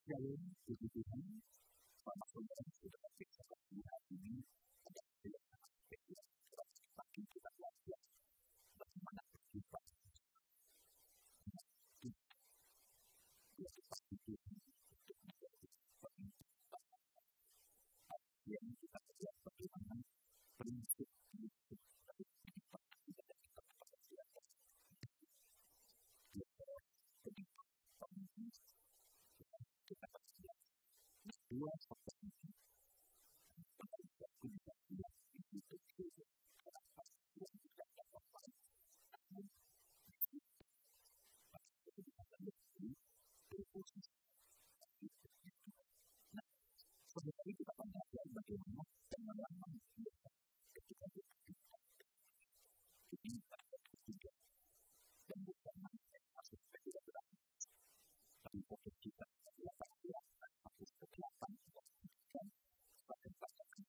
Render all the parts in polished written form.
Shalom, puji Tuhan. Selamat saudara sudah bisa bertemu hari ini. Ada yang sangat spesial. Pagi kita belajar bagaimana berjumpa. Dia pasti Tuhan untuk menjadi pemimpin bangsa. Yang kita belajar bagaimana prinsip dari kehidupan kita dan kita belajar. Pemimpin kita belajar dua pertanyaan yang bisa tidak itu kenapa yang tidak dapat namun itu bisa terjadi berposisi. Nah, sebenarnya kita akan belajar bagaimana pengalaman manusia ketika berkehidupan. Ini adalah ketiga dan bukan manusia masuk ke dalam berakhir. Tapi fokus kita adalah pada fokus kekelapan dan pada pasangan.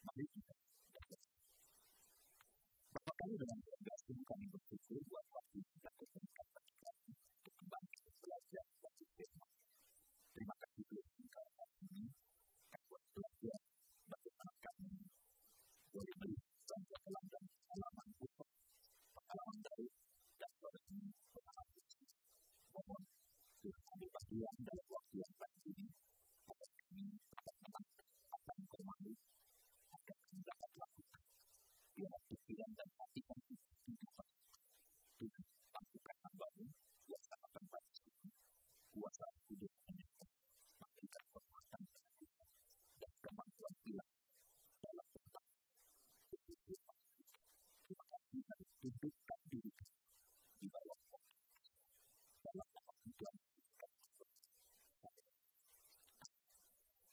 Mari kita belajar. Bapak kami dalam tugas ini kami bersyukur buat waktu kita berikan bagi kami untuk kembali belajar dari firman. Terima kasih Tuhan karena ini buat belajar bagaimana kami boleh melihat dan pengalaman Tuhan, pengalaman dari dan pengalaman Tuhan. Mohon Tuhan ambil bagian dalam waktu yang baik ini agar kami dapat menangkap apa yang bermaksud, agar kami dapat lakukan biar pikiran dan hati kami dapat Tuhan lakukan hamba-Mu yang sangat terbaik kuasa hidup menyertai memberikan kekuatan Tuhan dan kemampuan Tuhan dalam tentang kehidupan. Terima kasih dari dudukkan diri di bawah dalam nama Tuhan.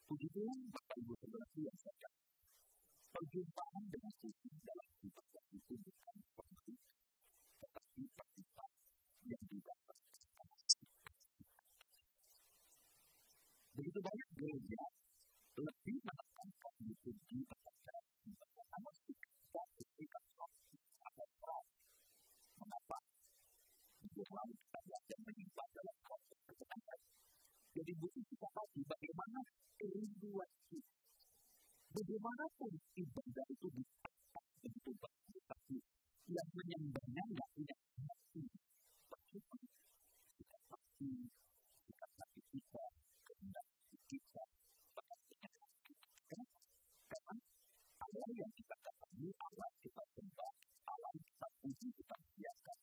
Puji Tuhan, Bapak Ibu Saudara yang saya kasihi. Perjumpaan dengan Tuhan dalam kehidupan itu bukan seperti tetapi perjumpaan yang juga begitu banyak gereja lebih menekankan liturgi kepada nama kita ketika ada orang. Mengapa? Selalu kita belajar menimba dalam konteks kebenaran. Jadi bukan kita tahu bagaimana kerinduan kita. Bagaimanapun ibadah itu bisa begitu banyak, tapi yang menyembahnya tidak punya hati. Bagaimana kita pasti sikap hati kita, kehendak kita, bagaimana kita. Karena Allah yang kita katakan, Allah kita sembah, Allah kita puji, kita biarkan.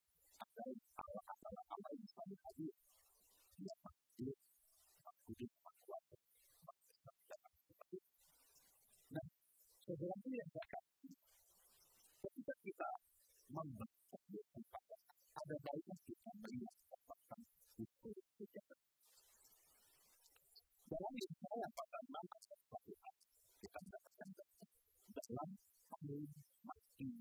Allah yang selalu hadir. Dia pasti maksudnya kuasa. Nah, saudara yang saya kasih, ketika kita membaca tempat, ada baiknya kita melihat tentang usul sejarah. Dalam Yesaya pasal 6 ayat 1 kita mendapatkan dalam tahun mati.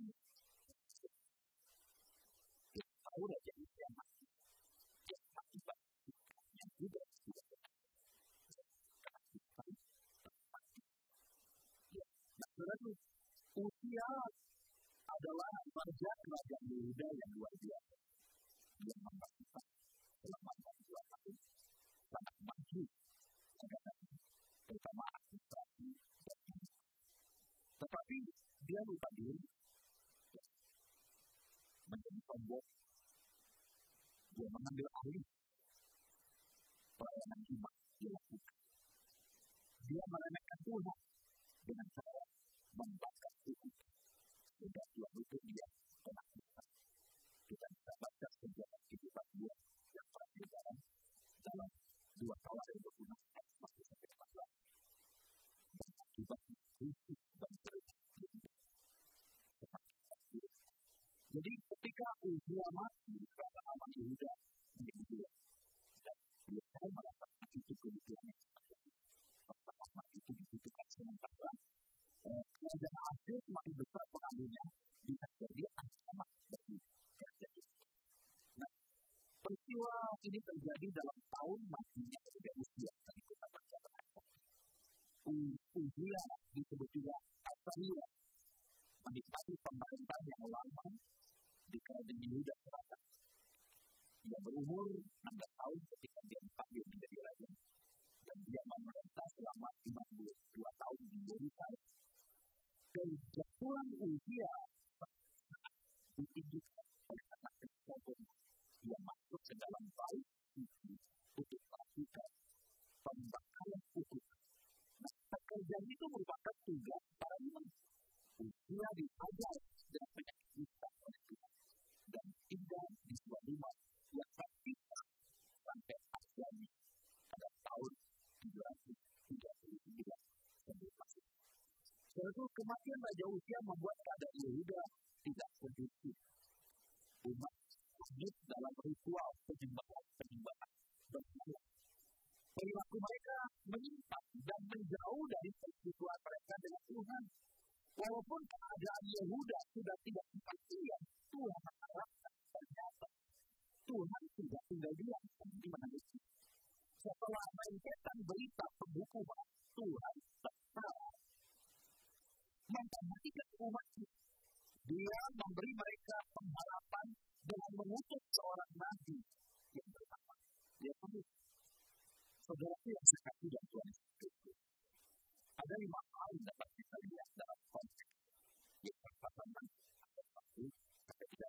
Kita tahu saja yang mati. Yang mati yang juga sudah berarti usia adalah raja kerajaan Yehuda yang luar biasa. Dia membangun selama 2 tahun sangat maju terutama administrasi dan tetapi dia lupa diri menjadi sombong. Dia mengambil alih pelayanan iman dilakukan. Dia meremehkan Tuhan dengan cara membakar tubuh. Sehingga Tuhan itu dia penaklukan. Kita bisa baca sejarah kehidupan dia yang terakhir dalam 2 Tawarik 26 ayat 1-14. Dan akibatnya krisis dan berikut. Jadi ketika Uzia mati karena aman Yehuda menjadi 2 dan dia merasakan itu kebutuhan yang sangat pertama itu dibutuhkan sementara kerajaan Asyur semakin besar pengaruhnya bisa jadi ancaman bagi kerajaan. Nah, peristiwa ini terjadi dalam tahun matinya ketika Uzia tadi kita baca Uzia disebut juga Asaria menikmati pemerintahan yang lama di kerajaan Yehuda Selatan. Dia berumur 16 tahun ketika dia dipanggil menjadi belajar dengan penyakit kita oleh Tuhan dan tinggal di sebuah rumah yang terpisah sampai akhirnya pada tahun 739 sebelum Masehi. Suatu kematian Raja Uzia membuat keadaan Yehuda tidak kondusif. Umat hidup dalam ritual penyembahan berhala. Perilaku mereka menyimpang dan menjauh dari persekutuan mereka dengan Tuhan. Walaupun keadaan Yehuda sudah tidak seperti yang Tuhan harapkan, ternyata Tuhan tidak tinggal diam di mana itu. Setelah mendengarkan berita penghukuman, Tuhan tertawa memperhatikan umatnya. Dia memberi mereka pengharapan dengan mengutus seorang nabi yang bernama Yeremia. Saudaraku yang sekasih dan Tuhan Yesus, ada 5 hal yang dapat kita lihat dalam konteks yang pertama ada 1 sampai 13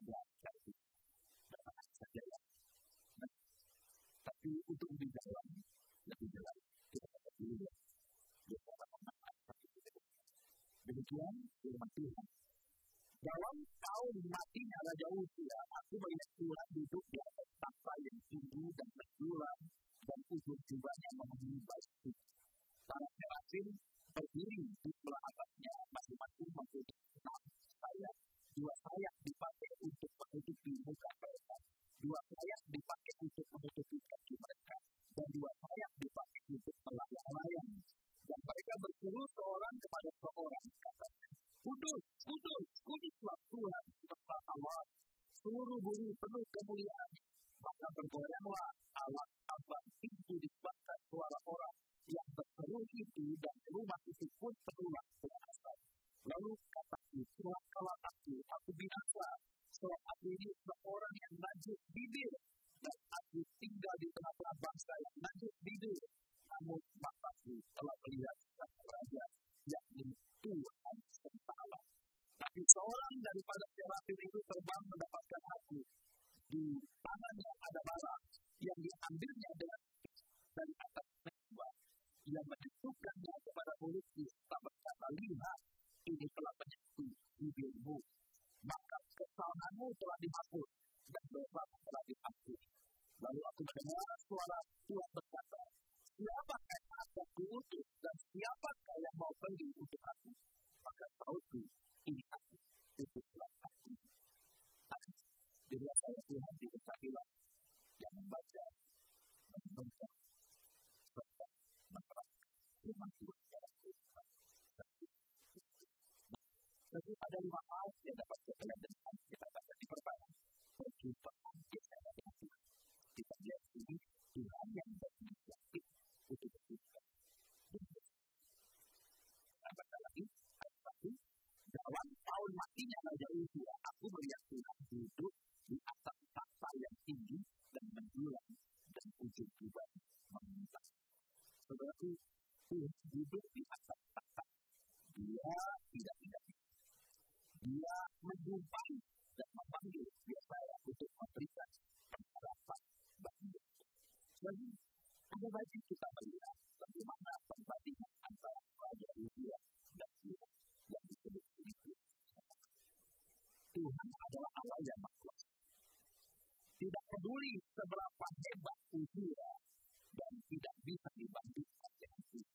dalam saja ya. Tapi untuk lebih dalam, lebih jelas kita dapat dilihat beberapa pemahaman seperti itu. Demikian firman Tuhan. Dalam tahun matinya Raja Uzia, aku melihat Tuhan duduk di atas tahta yang tinggi dan berjulang dan ujung jubahnya memenuhi bait. Para serafim berdiri di sebelah atasnya, masing-masing mempunyai 6 sayap. 2 sayap dipakai untuk menutupi muka mereka, 2 sayap dipakai untuk menutupi kaki mereka, dan 2 sayap dipakai untuk melayang-layang. Dan mereka berseru seorang kepada seorang, katanya, Kudus, kudus, kuduslah Tuhan semesta alam, seluruh bumi penuh kemuliaan. Maka bergoyanglah alat abang pintu disebabkan suara orang yang berseru itu, dan rumah itu pun terulang berasal. Lalu kataku, celakalah aku binasa, sebab aku ini seorang yang najis bibir, dan aku tinggal di tengah-tengah bangsa yang najis bibir. Namun mataku telah melihat sang raja, yakni Tuhan semesta alam. Tapi seorang daripada serafim itu terbang mendapatkan aku. Di tangannya ada bara yang diambilnya dari atas mezbah. Ia menyentuhkannya kepada mulutku, tak berkata, lihat, ini telah menyentuh bibirmu. Maka kesalahanmu telah dihapus dan dosamu telah diampuni. Lalu aku mendengar suara Tuhan berkata, siapakah yang akan diutus dan siapakah yang mau pergi untuk aku? Maka tahuku, ini aku, utuslah aku. Jadi saya Tuhan diberkatilah yang membaca, menonton, serta menerapkan firman Tuhan dalam kehidupan. Jadi ada 5 hal yang dapat kita pelajari. Kita baca di pertama, perjumpaan kita dengan Tuhan. Kita lihat ini Tuhan yang berinisiatif untuk berjumpah. Kita baca lagi ayat 1. Dalam tahun matinya Raja Uzia, aku melihat Tuhan duduk di atas tahta yang tinggi dan menjulang, dan ujung jubahnya membentang. Saudaraku, Tuhan duduk di atas tahta. Dia tidak pindah. Dia menjumpai dan memanggil Yesaya untuk memberikan pengharapan bagi dia. Jadi, ada baik kita melihat bagaimana perbandingan antara Raja Uzia dan Tuhan yang disebut itu. Tuhan adalah Allah yang berkuasa. Tidak peduli seberapa hebat Uzia dan tidak bisa dibandingkan dengan Tuhan.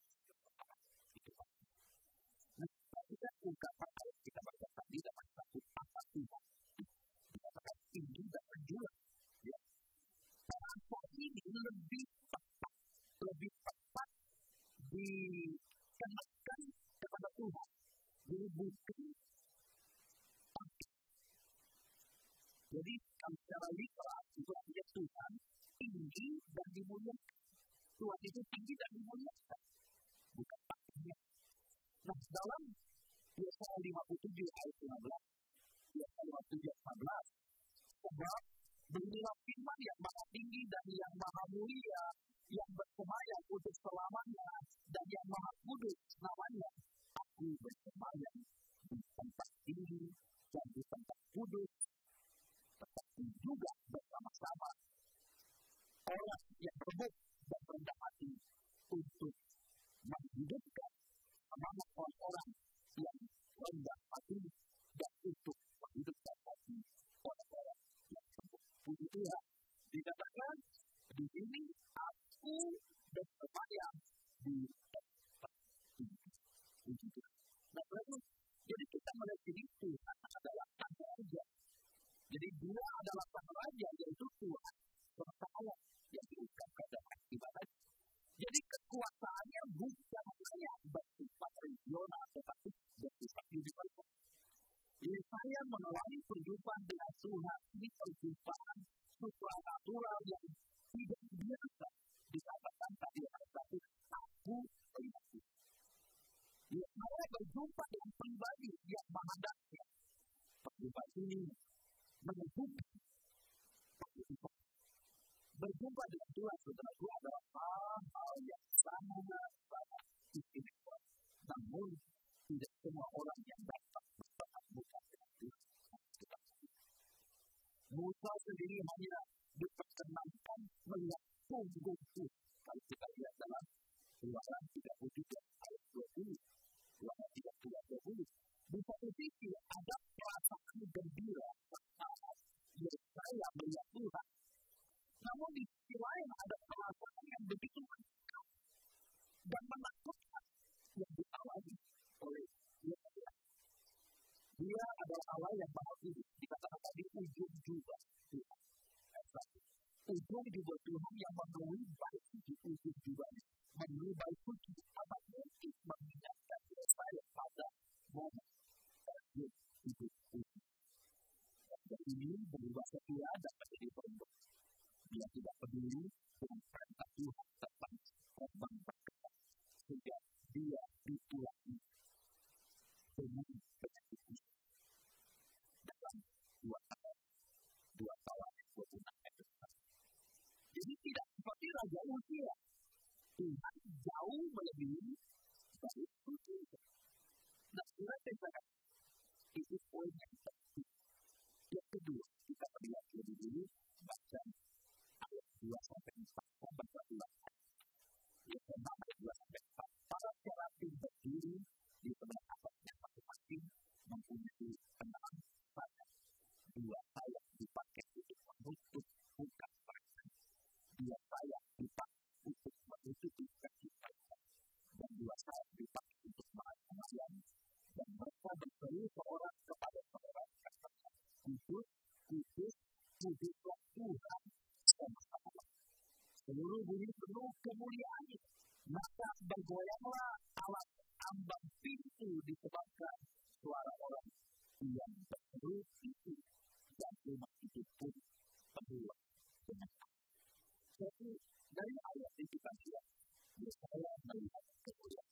Kita ungkapan ayat kita baca tadi dapat satu kata Tuhan. Dikatakan tinggi dan menjulang. Ya. Bahasa ini lebih tepat dikenakan kepada Tuhan. Jadi bukan. Jadi kalau secara literal itu artinya Tuhan tinggi dan dimuliakan. Tuhan itu tinggi dan dimuliakan. Bukan pastinya. Nah, dalam Yesaya 57 ayat 15, Yesaya 57 ayat 15, sebab beginilah firman yang maha tinggi dan yang maha mulia, yang bersemayam untuk selamanya, dan yang maha kudus namanya. Aku bersemayam di tempat tinggi dan di tempat kudus, tetapi juga bersama-sama orang yang remuk dan rendah hati untuk menghidupkan semangat orang-orang yang rendah hati dan untuk menghidupkan hati orang-orang yang sembuh. Puji Tuhan. Dikatakan di sini aku bersemayam di tempat ini. Puji Tuhan. Nah, lalu jadi kita melihat ini Tuhan adalah Sang Raja. Jadi dia adalah Sang Raja, yaitu Tuhan serta Allah yang diungkapkan dalam ibadat. Jadi kekuasaannya bukan hanya bersifat regional, tetapi bersifat universal. Yesaya mengalami perjumpaan dengan Tuhan. Ini perjumpaan supranatural yang tidak biasa. Dikatakan tadi ayat 1, aku melihat Tuhan. Yesaya berjumpa dengan pribadi yang menghadapnya. Perjumpaan ini menunjukkan partisipasi. Berjumpa dengan Tuhan, saudara, itu adalah hal yang sangat istimewa. Namun, tidak semua orang yang dapat bertatap muka dengan Tuhan. Musa sendiri hanya diperkenankan melihat punggung Tuhan. Kalau kita lihat dalam Keluaran 33 ayat 20, Keluaran 33 ayat 20, di satu sisi ada perasaan gembira saat Yesaya melihat Tuhan. Namun di sisi lain ada perasaan yang begitu mencekam dan menakutkan yang dialami oleh Yesaya. Dia adalah Allah yang maha kudus. Dikatakan tadi ujung juga Tuhan. Ujung juga Tuhan yang memenuhi baik suci ujung juga. Memenuhi baik suci. Apa mungkin mengingatkan Yesaya pada momen terakhir hidup Tuhan. Dan ini berubah setia dan menjadi berubah. Dia tidak peduli dengan perintah Tuhan tentang korban berkenan. Sehingga dia ditulangi dengan penyakit Tuhan. Dalam 2 tahun 26 ayat. Jadi tidak seperti Raja Uzia. Tuhan jauh melebihi dari Uzia. Nah, sudah saya katakan, itu poin yang penting. Yang kedua, kita melihat lebih dulu baca ayat 2-4 sampai 11. Yang pertama ayat 2-4. Para serafim berdiri di sebelah atasnya masing-masing mempunyai 6 sayap. 2 sayap dipakai untuk menutup muka mereka. 2 sayap dipakai untuk menutupi kaki mereka. Dan 2 sayap dipakai untuk melayani. Dan mereka berseru seorang kepada seorang katanya, kudus, kudus, kuduslah Tuhan semesta. Seluruh bumi penuh kemuliaan-Nya. Maka bergoyanglah alat ambang pintu disebabkan suara orang yang berseru itu, dan rumah itu pun penuh dengan air. Jadi dari ayat ini kita lihat Yesaya melihat kemuliaan.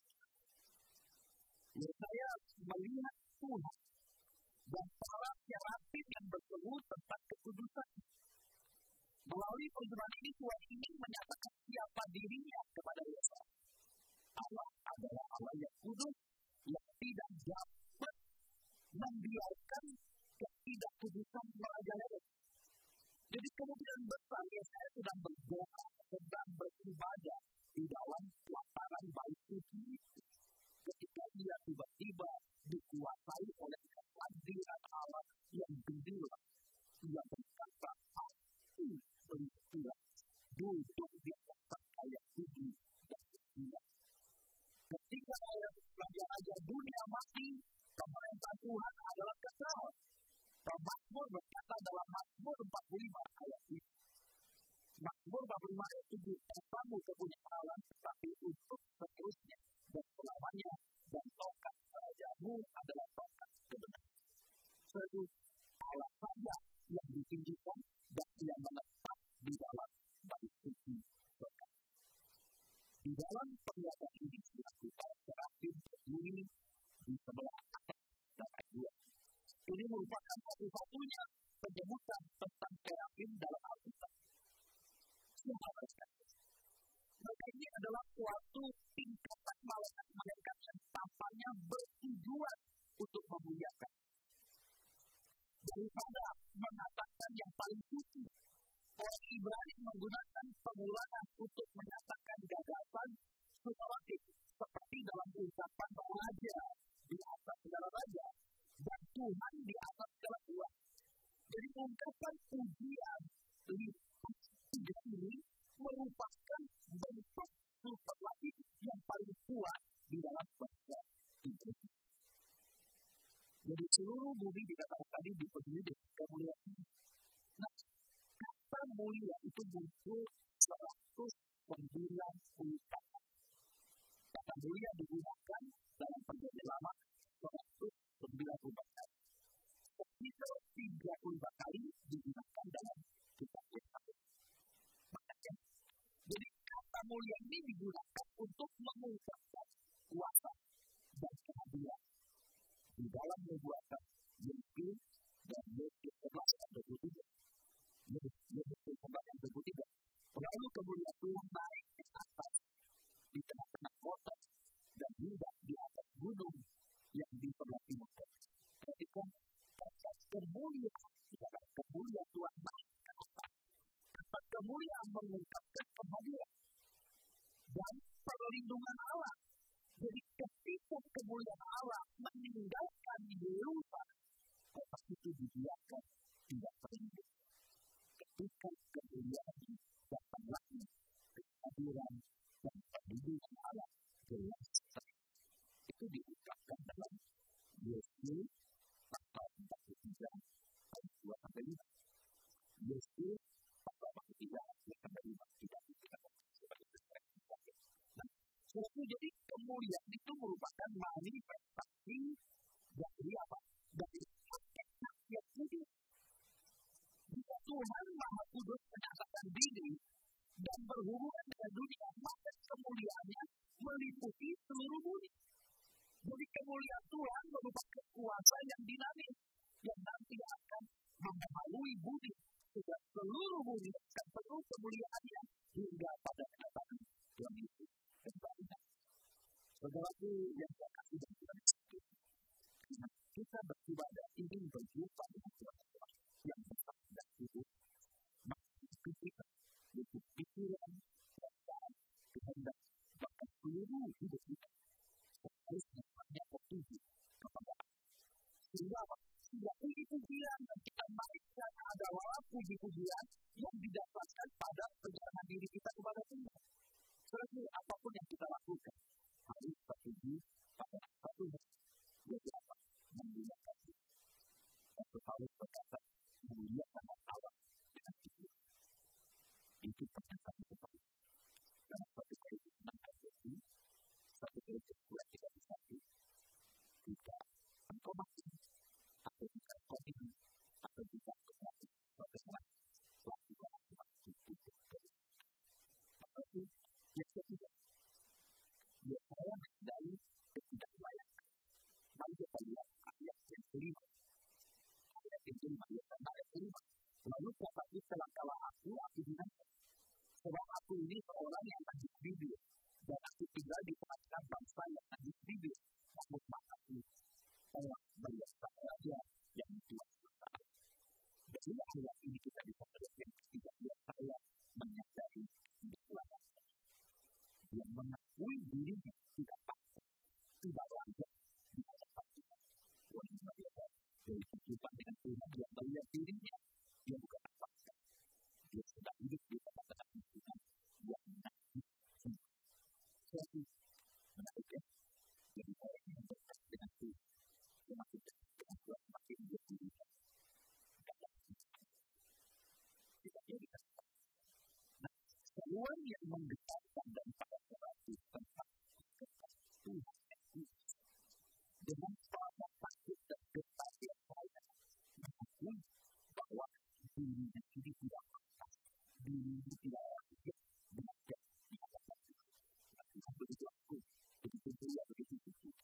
Yesaya melihat Tuhan dan para serafim yang berseru tentang kekudusan. Melalui perjumpaan ini Tuhan ingin menyatakan siapa dirinya kepada Yesaya. Allah adalah Allah yang kudus, yang tidak dapat membiarkan ketidakkudusan merajalela. Jadi kemungkinan besar Yesaya sedang berdoa, sedang beribadah di dalam pelataran bait suci itu. Ketika dia tiba-tiba dikuasai oleh kehadiran Allah yang gemilang, dia berkata, aku melihat Tuhan duduk di atas kayak bumi dan gemilang. Ketika raja-raja dunia mati, pemerintah Tuhan adalah kekal. Mazmur berkata dalam Mazmur 45 ayat 7. Mazmur 45 ayat 7, kamu kepunyaan Allah, tetapi untuk seterusnya dan selamanya, dan tongkat kerajaanmu adalah tongkat kebenaran. Jadi Allah saja yang ditinggikan dan yang menetap di dalam bait suci surga. Di dalam penglihatan ini dilakukan serafim berdiri di sebelah atas dan ayat. Ini merupakan satu-satunya penyebutan tentang serafim dalam Alkitab. Siapa mereka? Mereka ini adalah suatu tingkatan malaikat yang tampaknya bertujuan untuk memuliakan. Daripada mengatakan yang paling suci, orang Ibrani menggunakan pengulangan untuk menyatakan gagasan superlatif seperti dalam ucapan raja di atas segala raja dan Tuhan di atas merupakan bentuk superlatif yang paling kuat di dalam bahasa Inggris. Jadi seluruh bumi dikatakan tadi dipenuhi dengan kemuliaan. Nah, kata mulia itu muncul 190 kali. Kata mulia digunakan dalam perjanjian lama 190 kali. Sekitar 35 kali digunakan dalam kitab Yesaya. Makanya, jadi kata mulia ini digunakan untuk mengungkapkan kuasa dan keadilan. Di dalam nubuatan Yeskiel dan Yeskiel 11 ayat 23. Yeskiel 11 ayat 23. Lalu kemuliaan Tuhan naik ke atas di tengah-tengah kota dan Yuda di atas gunung yang di sebelah timur. Ketika kata kemuliaan Tuhan naik ke atas, kata kemuliaan mengungkapkan kehadiran dan perlindungan Allah. Jadi ketika kemuliaan Allah meninggalkan Yerusalem, kota itu dibiarkan tidak terlindung. Ketika kemuliaan datang lagi, kehadiran dan perlindungan Allah jelas sekali. Itu diungkapkan dalam Yeskiel pasal 43 ayat 2-5. Yeskiel pasal 43 ayat 2-5 tidak dikatakan sebagai referensi. Suatu jadi kemuliaan itu merupakan manifestasi dari apa? Dari hakikat yang kudus. Jika Tuhan Maha Kudus menyatakan diri dan berhubungan dengan dunia, maka kemuliaannya meliputi seluruh bumi. Jadi kemuliaan Tuhan merupakan kuasa yang dinamis yang nanti akan membaharui bumi sehingga seluruh bumi akan penuh kemuliaannya hingga pada kedatangan Tuhan Yesus kembali. Saudaraku yang saya kasih dan Tuhan Yesus, kita beribadah ingin berjumpa dengan Tuhan yang besar dan kudus, maka kita butuh pikiran, perasaan, kehendak, bahkan seluruh hidup kita harus banyak petunjuk kepada Allah. Sehingga puji-pujian yang kita naikkan adalah puji-pujian yang didasarkan pada perjalanan diri kita kepada Tuhan. Jadi apapun yang kita lakukan harus tertuju pada satu yaitu apa? Memuliakan Tuhan. Satu harus berkata memuliakan Allah dengan hidup. Itu perkataan kita. Dan satu kali menangkan itu, satu kali sebulan tidak bisa jika engkau mati, atau jika engkau hidup, atau jika engkau mati, bagaimana? Lakukan apa itu terjadi. Maka itu, yang ketiga, Yesaya menghindari ketidaklayakan. Mari kita lihat ayat yang kelima. Ayat yang kelima, ayat kelima. Lalu kata celakalah aku binasa. Sebab aku ini seorang yang najis bibir, dan aku tinggal di tengah bangsa yang najis bibir. Namun mataku telah melihat sang raja yang kuasa. Dari ayat ini kita bisa melihat yang ketiga, Yesaya menyadari ketidaklayakan. Yang mengakui dirinya tidak patut, tidak layak di hadapan Tuhan. Dari kehidupan dengan Tuhan, dia melihat dirinya, dia bukan apa-apa. Dia sedang hidup di tengah-tengah Tuhan yang menakut. Jadi, menariknya, jadi orang yang dekat dengan Tuhan, semakin dekat dengan Tuhan, semakin dia dirinya. Tidak dia dikatakan. Nah, seorang yang menggetarkan dan pada berarti tentang ketat Tuhan yang kudus dengan pada takut dan getar yang lain mengakui bahwa dirinya ini tidak pantas, dirinya tidak layak belajar di hadapan Tuhan. Tuhan begitu aku, begitu mulia, begitu kudus.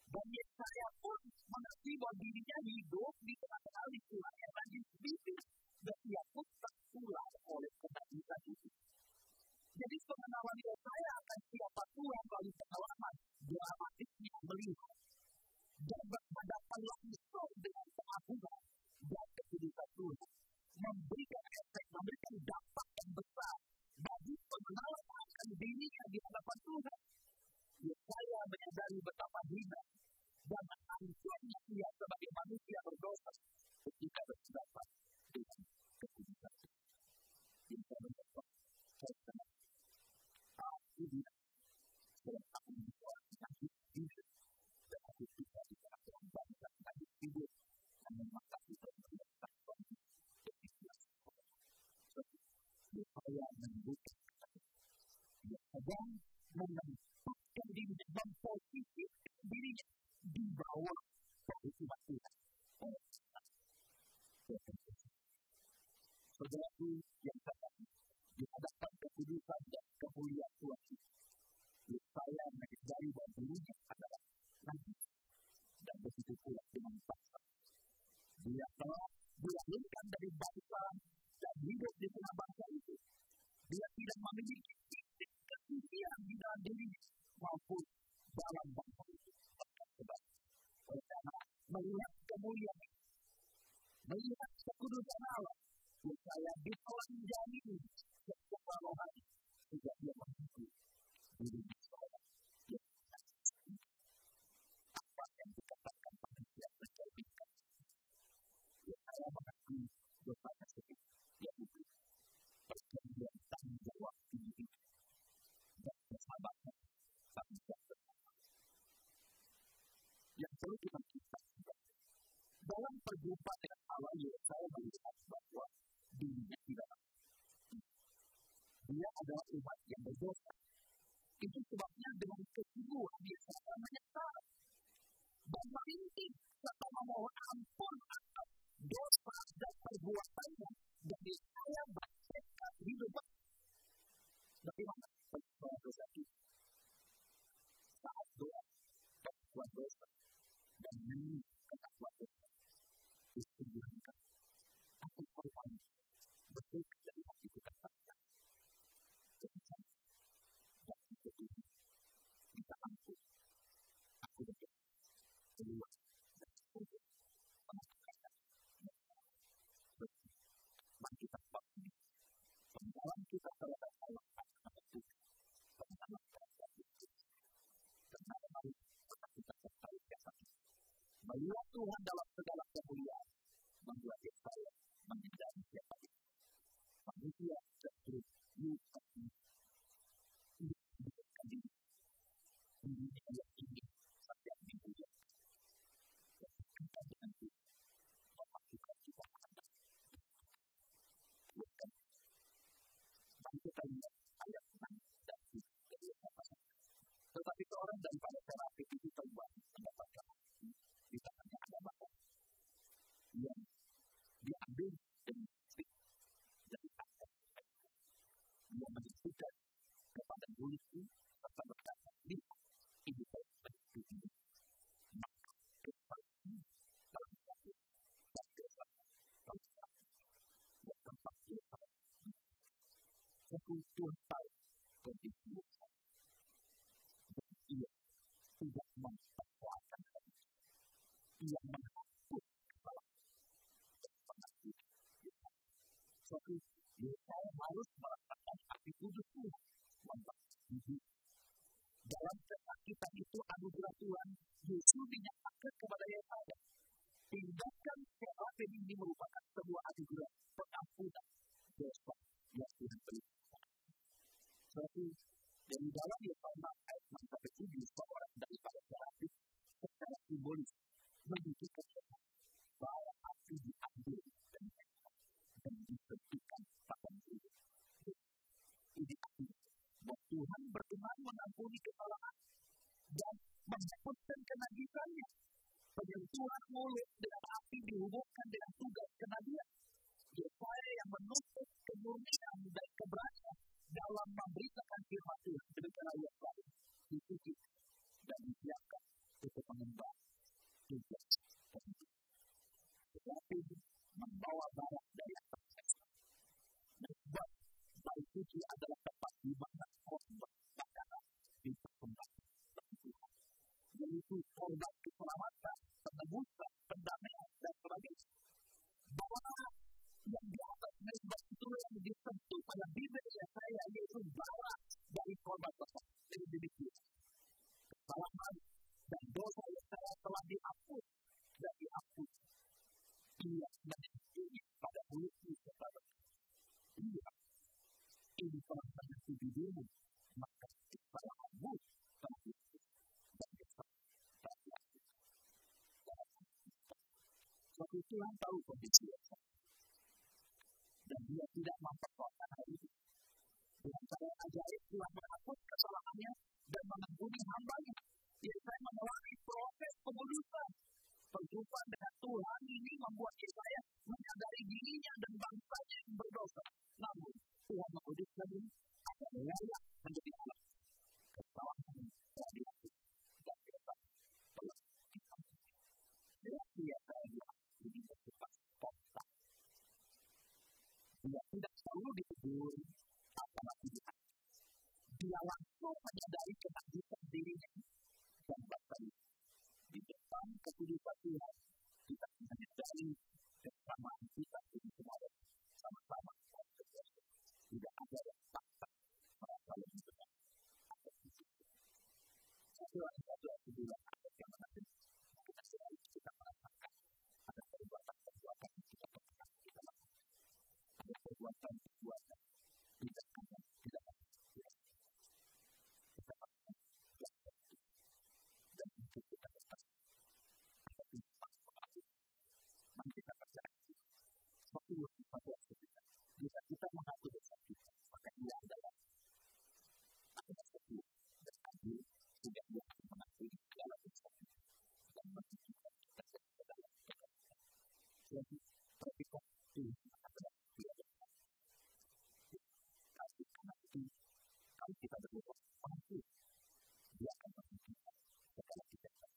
Dan Yesaya pun mengakui bahwa dirinya hidup di tengah-tengah lingkungan yang najis bibir dan ia pun tertular oleh kenajisan itu. Jadi pengenalan Yesaya akan siapa Tuhan melalui pengalaman dramatisnya melihat dan berhadapan langsung dengan keagungan dan kekudusan Tuhan, memberikan efek, memberikan dampak yang besar bagi pengenalan akan dirinya di hadapan Tuhan. Yesaya menyadari betapa hina dan hancurnya ia sebagai manusia berdosa memiliki titik kesucian di dalam dirinya maupun dalam bangsa itu. Oleh karena melihat kemuliaan, melihat kekudusan Allah, saya ditelanjangi secara rohani sehingga dia mengaku dirinya seorang yang apa yang dikatakan manusia menjadikan saya mengaku dosanya sendiri, yaitu perjanjian tanggung jawab diri dan persahabatan tanggung jawab bersama. Yang perlu kita ketahui dalam perjumpaan dengan Allah, saya melihat bahwa dirinya tidak dia adalah umat yang berdosa. Itu sebabnya dengan kesungguhan dia serta menyesal dan merintih serta memohon ampun atas dosa dan perbuatannya. Jadi saya bertekad hidup bagaimana pengakuan dosa itu saat doa pengakuan dosa dan menyanyi pengakuan dosa disembunyikan atau korban betul dari hati kita saja. Dan itu kita ampun aku betul keluar dan setuju mengatakan bagi kita pasti pengalaman kita terhadap Allah akan betul pengalaman terhadap itu karena memang kita tertarik siapa melihat Tuhan dalam segala kemuliaan membuat saya menghindari siapa itu manusia terus lupa dirinya yang ingin sampai dibuat kita dengan itu memastikan kita ada bukan bagi kita lihat ayat 6 dan 7 tetapi seorang daripada terapi itu terbang mendapatkan di tangannya ada bahan yang diambil dari atas dia menunjukkan kepada mulutku serta berkata lihat ini saya begitu ini maka kesalahan dalam satu dan kesalahan dalam satu dan tempat dosa Tuhan tahu kondisi saya dan ia tidak memperkuatkan ia menghapus kesalahan dan pengakuan suatu saya harus merasakan hati kudus Tuhan membantu hidup dalam kesakitan itu anugerah Tuhan Yesus dinyatakan kepada Yesaya tindakan terapi ini merupakan sebuah anugerah pengampunan dosa yang Tuhan berikan. Suatu dari dalam Yesaya ayat 6-7 seorang daripada terapi secara simbolis menunjukkan bahwa api diambil dan ditentukan pada diri. Ini bahwa Tuhan berkenan mengampuni kesalahan dan menghapuskan kenajisannya. Penyentuhan mulut dengan api dihubungkan dengan tugas kenabian. Yesaya yang menuntut kemurnian dan keberanian dalam memberitakan firman Tuhan demikianlah Yesaya ditutup dan disiapkan untuk mengemban tugas kenabian. Tetapi membawa barang dari atas sebab baik suci adalah tempat di mana korban bakaran dipersembahkan bagi Tuhan. Yaitu korban keselamatan, penebusan, pendamaian dan sebagainya. Bahwa yang di atas mezbah itu yang disentuh pada bibir Yesaya yaitu darah dari korban dosa. Jadi demikian. Kesalahan dan dosa Yesaya telah dihapus dan dihapus. Ia menyentuhnya pada mulutmu kepada ia ini telah menyentuh dirimu maka kesalahanmu telah dihapus dan kesalahan telah dihapus. Suatu Tuhan tahu kondisi Yesaya dan dia tidak memperkuatkan hal itu. Dengan cara ajaib Tuhan menghapus kesalahannya dan mengampuni hambanya. Yesaya melalui proses pemudusan. Perjumpaan dengan Tuhan ini membuat Yesaya menyadari dirinya dan bangsanya yang berdosa. Namun Tuhan menguduskan diri agar layak menjadi anak. Kesalahan telah dihapus dan kesalahan telah dihapus. Jadi Yesaya ini bersifat kontak. Dia tidak selalu ditegur, apalagi dihapus. dia langsung menyadari kehabisan dirinya dan bahkan di depan kehidupan Tuhan kita menyadari kesamaan kita ini kemarin sama-sama tidak ada yang patah merasa lebih benar atau tidak. Satu lagi bilang ada yang menarik kita selalu kita merasakan ada perbuatan-perbuatan yang kita pernah kita lakukan, ada perbuatan-perbuatan tidak ada kita lakukan dan untuk kita tetap ada mari kita percaya suatu kita jika kita mengaku dosa kita maka dia adalah ada sesuatu berarti tidak dia akan mengakui segala dosa kita dan menunjukkan kita ke dalam kebaikan. Jadi perhatikan ini adalah dia dosa. Kasih karena itu kalau kita berdoa mengaku dia akan menunjukkan segala kebaikan.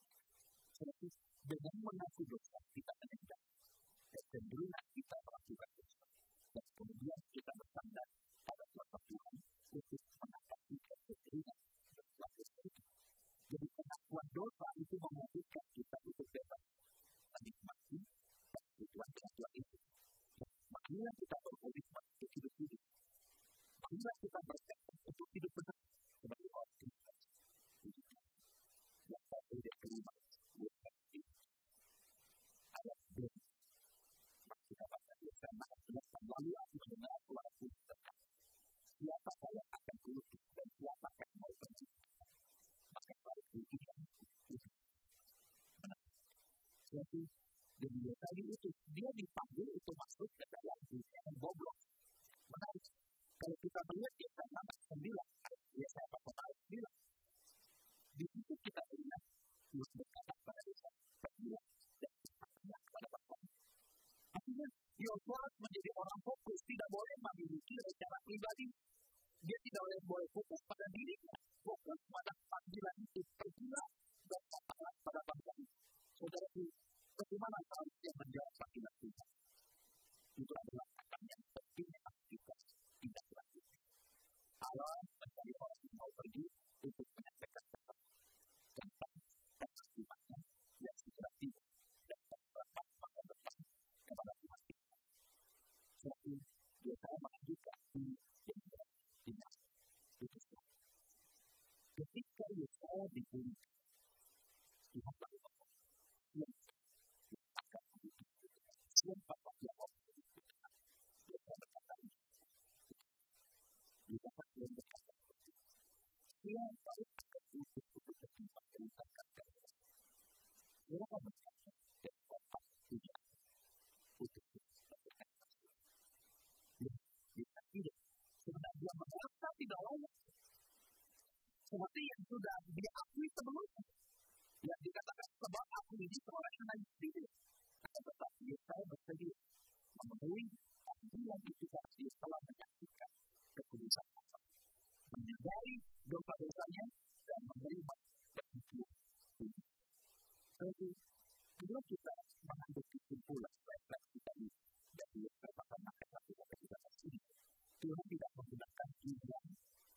Jadi dengan mengaku dosa kita menyadari kecenderungan kita melakukan dosa dan kemudian kita bersandar pada kuasa Tuhan untuk mengatasi kecenderungan dosa itu. Jadi pengakuan dosa itu memungkinkan kita untuk bebas menikmati kehidupan Tuhan itu. Marilah kita berkomitmen untuk hidup. Marilah kita bertekad untuk hidup benar sebagai orang Kristen. Yang saya tidak terima ayat 2. Kita baca bersama ayat lalu aku mendengar suara Tuhan berkata, siapa yang akan kuutus dan siapa yang mau pergi? Maka baik itu yang benar. Jadi dia tadi itu dia dipanggil untuk masuk ke dalam dunia yang goblok. Menarik. Kalau kita melihat Yesaya pasal 9, Yesaya pasal 9, di situ kita melihat Tuhan berkata kepada Yesaya pergilah dan berkata kepada Bapa. Artinya Yosua menjadi orang fokus, tidak boleh memiliki secara pribadi. Dia tidak boleh fokus pada dirinya, fokus pada panggilan itu. Pergilah dan katakanlah pada bangsa ini. Saudara-saudara, bagaimana seharusnya menjawab panggilan Tuhan? Itu adalah kata yang penting yang kita tidak lakukan. Allah mencari orang yang mau pergi untuk menyampaikan tentang kehidupannya yang sudah tiba dan berapa masa depan kepada Tuhan kita. Jadi, dia saya menunjukkan ini yang tidak itu. Ketika Yesaya diberi Tuhan lalu yang akan siapa yang mau dia berkata siapa yang berkata siapa akan untuk bertimpa meningkatkan kerja siapa berkata dan dapat tidak untuk dia tidak sebenarnya merasa tidak layak seperti yang sudah diakui sebelumnya yang dikatakan sebab aku ini seorang yang lain tidak tetapi saya bersedia memenuhi panggilan itu karena dia telah menyaksikan kekudusan Allah menyadari dosa-dosanya dan menerima perhatian Tuhan. Jadi, bila kita mengambil kesimpulan refleksi tadi dari beberapa nasihat kita sini, Tuhan tidak menggunakan pilihan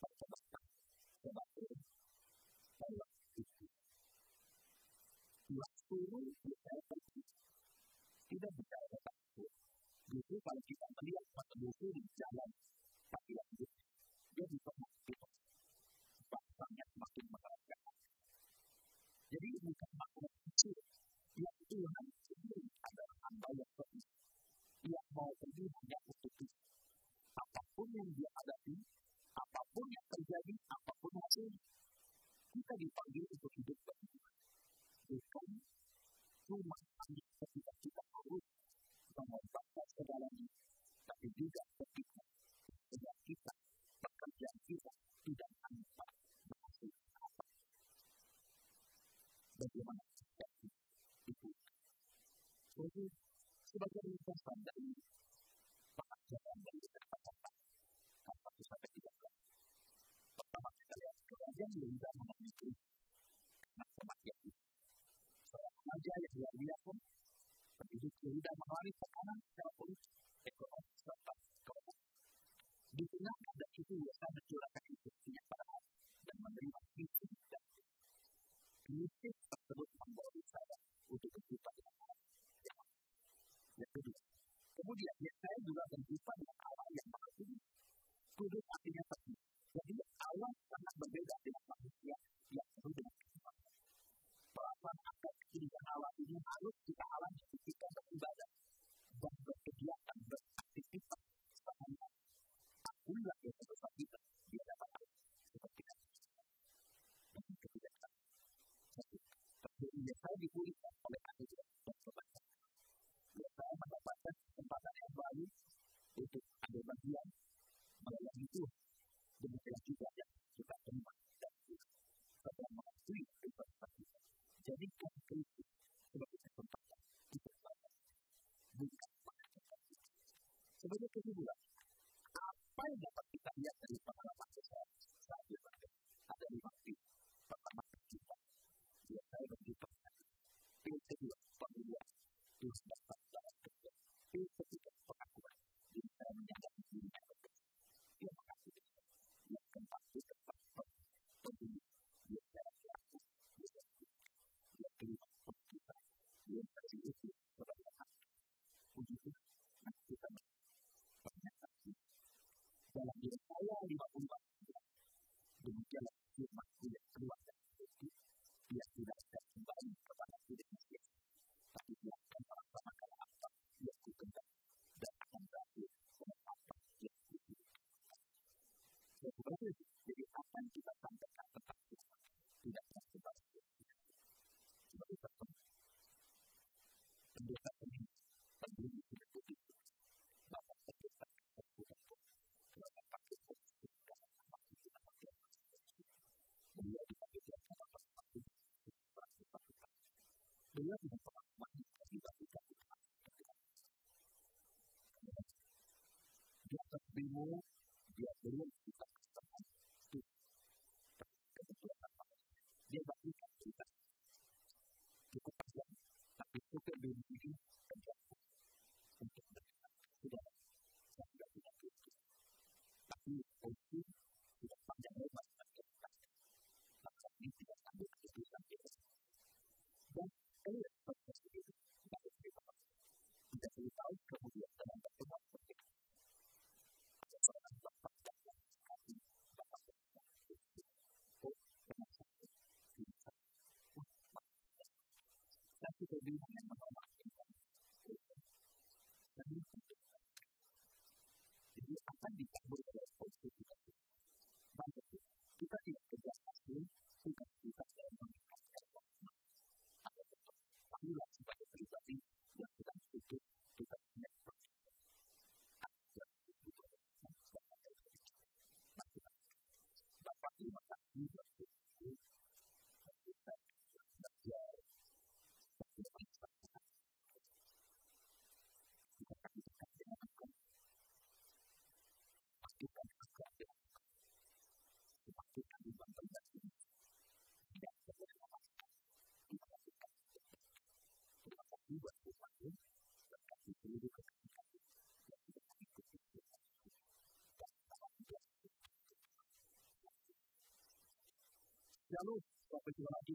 percobaan sebagai pola itu. Tuhan suruh kita pergi, tidak bicara takut. Justru kalau kita melihat menelusuri jalan panggilan itu, dia bisa mengaktifkan bangsanya semakin mengeraskan. Jadi bukan makhluk kecil, yang Tuhan sendiri adalah hamba yang pergi. Yang mau pergi hanya untuk itu. Apapun yang dia hadapi, apapun yang terjadi, apapun hasilnya, kita dipanggil untuk hidup bagi Tuhan. Bukan cuma hanya ketika kita harus mengorbankan segalanya, tapi juga ketika kita pekerjaan kita tidak tanpa menghasilkan apa. Bagaimana itu? Jadi sebagai ringkasan dari pengajaran dari kata-kata kata sampai 13. Pertama kita lihat kerajaan Yehuda memiliki anak kematian itu. Seorang raja yang luar biasa, penduduk Yehuda mengalami tekanan secara politik, ekonomi serta keuangan. Di tengah ada itu Yesaya mencurahkan instruksinya pada dipulihkan oleh anugerah dan kebaikan. Saya mendapatkan kesempatan yang baik untuk ambil bagian melayani Tuhan. Demikian juga yang kita terima dan kita mengakui kehidupan kita. Jadikan Kristus sebagai kesempatan kita belajar, bukan pada kita. Sebagai kesimpulan, apa yang dapat kita lihat dari pengalaman saya saat berbagi? Ada 5 tips. Pertama, kita. Saya berjumpa. Tips kedua, pemilihan. Tips dapat dalam kerja. Tips ketiga, pengakuan. Jadi saya menyadari diri yang berbeda. Yang mengakui. Yang keempat, tempat pemilih. Yang saya laku. Yang kelima, kita. Yang dari itu sebagai anak. Begitu, kita bernasib. Dalam diri saya 54. Demikianlah firman yang keluar dari itu. Dia tidak akan kembali kepada diri manusia, tapi dia akan melaksanakan apa yang dikehendaki dan akan berakhir dengan apa yang dikehendaki. Jadi apa yang kita sampaikan tentang Tuhan tidak akan kembali ke kita. Sebagai pertama, pendeta ini pendiri sudah begitu. Bapak pendeta terbuka kepada pakai posisi dalam masih kita pakai posisi. Beliau dipakai dalam masih beliau tidak pernah mengatakan dibandingkan dengan dia terbingung, dia belum kita ketemu itu kebetulan apa dia bagikan kita cukup panjang tapi cukup diri terjatuh untuk berkata sudah saya tidak punya itu tapi itu sudah panjang lebar dan kita maka ini tidak ambil keputusan kita dan saya proses itu tidak tidak perlu tahu kemudian dalam pertemuan seperti ada seorang bapak yang kami bapak saya juga bingung yang menolakkan jadi akan ditabur oleh posisi kita banyak kita tidak kerja hasil bukan kita yang mengingatkan ada betul panggilan sebagai pribadi yang sedang hidup kita punya Bapak terima kasih Lalu, sampai jumpa lagi.